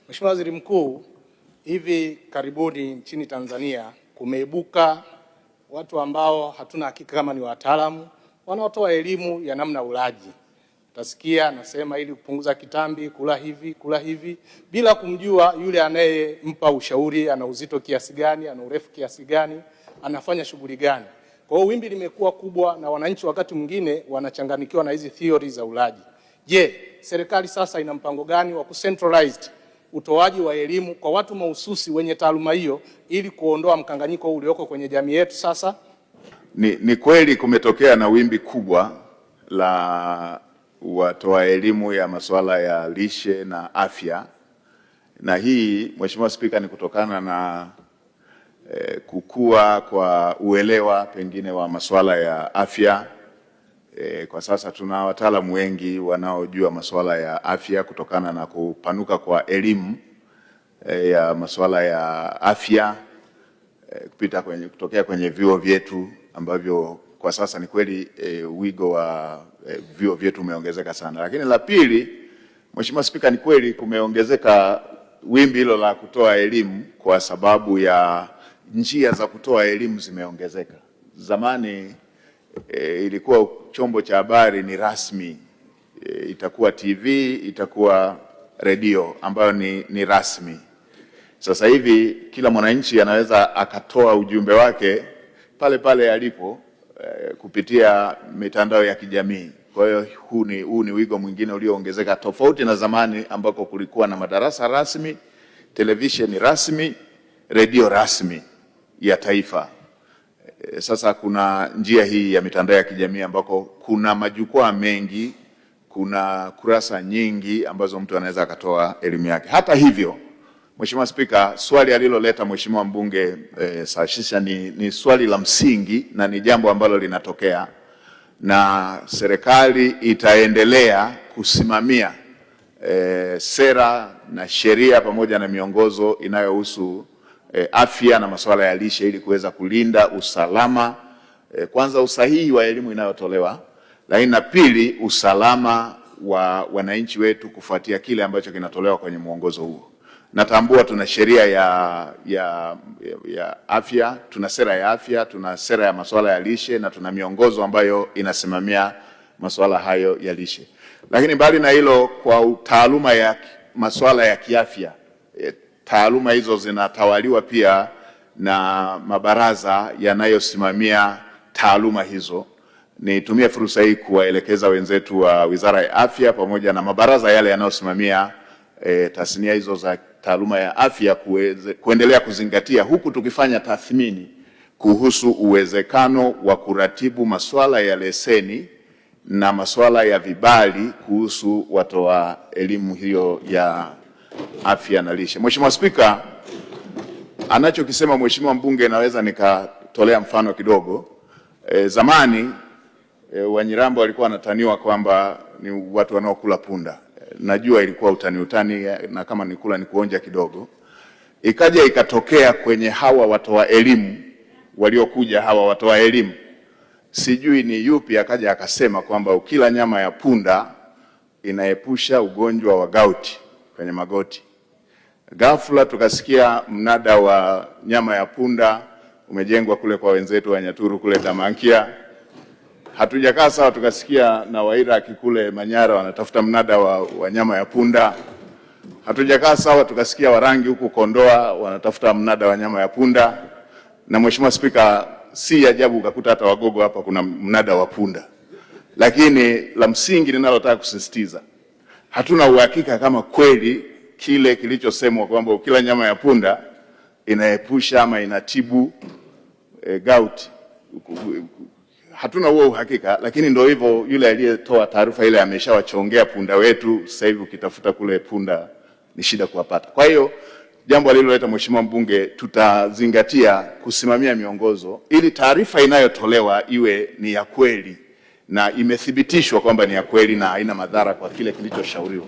Mheshimiwa Waziri Mkuu, hivi karibuni nchini Tanzania kumeibuka watu ambao hatuna hakika kama ni wataalamu wanaotoa elimu ya namna ulaji. Utasikia nasema ili kupunguza kitambi, kula hivi bila kumjua yule anayempa ushauri ana uzito kiasi gani, ana urefu kiasi gani, anafanya shughuli gani. Kwa hiyo wimbi limekuwa kubwa na wananchi wakati mwingine wanachanganyikiwa na hizi theory za ulaji. Je, serikali sasa ina mpango gani wa kucentralized utoaji wa elimu kwa watu mahususi wenye taaluma hiyo ili kuondoa mkanganyiko ulioko kwenye jamii yetu sasa? Ni kweli kumetokea na wimbi kubwa la watoa elimu ya masuala ya lishe na afya, na hii Mheshimiwa Spika ni kutokana na kukua kwa uelewa pengine wa masuala ya afya. Kwa sasa tuna wataalamu wengi wanaojua masuala ya afya kutokana na kupanuka kwa elimu ya masuala ya afya kutokea kwenye vyuo vyetu ambavyo kwa sasa ni kweli wigo wa vyuo vyetu umeongezeka sana. Lakini la pili, Mheshimiwa Spika, ni kweli kumeongezeka wimbi hilo la kutoa elimu kwa sababu ya njia za kutoa elimu zimeongezeka. Zamani ilikuwa chombo cha habari ni rasmi, itakuwa TV, itakuwa redio ambayo ni rasmi. Sasa hivi kila mwananchi anaweza akatoa ujumbe wake pale pale alipo kupitia mitandao ya kijamii. Kwa hiyo huu ni wigo mwingine ulioongezeka tofauti na zamani ambako kulikuwa na madarasa rasmi, televisheni rasmi, redio rasmi ya taifa. Sasa kuna njia hii ya mitandao ya kijamii ambako kuna majukwaa mengi, kuna kurasa nyingi ambazo mtu anaweza akatoa elimu yake. Hata hivyo, Mheshimiwa Spika, swali aliloleta Mheshimiwa mbunge Saashisha ni swali la msingi na ni jambo ambalo linatokea, na serikali itaendelea kusimamia sera na sheria pamoja na miongozo inayohusu afya na masuala ya lishe ili kuweza kulinda usalama, kwanza usahihi wa elimu inayotolewa, lakini na pili usalama wa wananchi wetu kufuatia kile ambacho kinatolewa kwenye mwongozo huo. Natambua tuna sheria ya afya, tuna sera ya afya, tuna sera ya masuala ya lishe na tuna miongozo ambayo inasimamia masuala hayo ya lishe. Lakini mbali na hilo, kwa taaluma ya masuala ya kiafya, taaluma hizo zinatawaliwa pia na mabaraza yanayosimamia taaluma hizo. Nitumie fursa hii kuwaelekeza wenzetu wa Wizara ya Afya pamoja na mabaraza yale yanayosimamia tasnia hizo za taaluma ya afya kuendelea kuzingatia, huku tukifanya tathmini kuhusu uwezekano wa kuratibu masuala ya leseni na masuala ya vibali kuhusu watoa elimu hiyo ya afya na lishe. Mheshimiwa Spika, anachokisema Mheshimiwa mbunge naweza nikatolea mfano kidogo. Zamani Wanyirambo walikuwa wanataniwa kwamba ni watu wanaokula punda. Najua ilikuwa utani na kama nikula ni kuonja kidogo. Ikaja ikatokea kwenye hawa watoa elimu waliokuja, hawa watoa elimu sijui ni yupi akaja akasema kwamba ukila nyama ya punda inaepusha ugonjwa wa gauti kwenye magoti. Ghafla tukasikia mnada wa nyama ya punda umejengwa kule kwa wenzetu wa Nyaturu kule Tamankia. Hatujakaa sawa, tukasikia na Wairaki kule Manyara wanatafuta mnada wa nyama ya punda. Hatujakaa sawa, tukasikia Warangi huku Kondoa wanatafuta mnada wa nyama ya punda. Na Mheshimiwa Spika, si ajabu ukakuta hata Wagogo hapa kuna mnada wa punda. Lakini la msingi ninalotaka kusisitiza, hatuna uhakika kama kweli kile kilichosemwa kwamba ukila nyama ya punda inaepusha ama inatibu gout. Hatuna huo uhakika, lakini ndio hivyo, yule aliyetoa taarifa ile ameshawachongea punda wetu. Sasa hivi ukitafuta kule punda ni shida kuwapata. Kwa hiyo jambo aliloleta Mheshimiwa mbunge tutazingatia kusimamia miongozo ili taarifa inayotolewa iwe ni ya kweli na imethibitishwa kwamba ni ya kweli na haina madhara kwa kile kilichoshauriwa.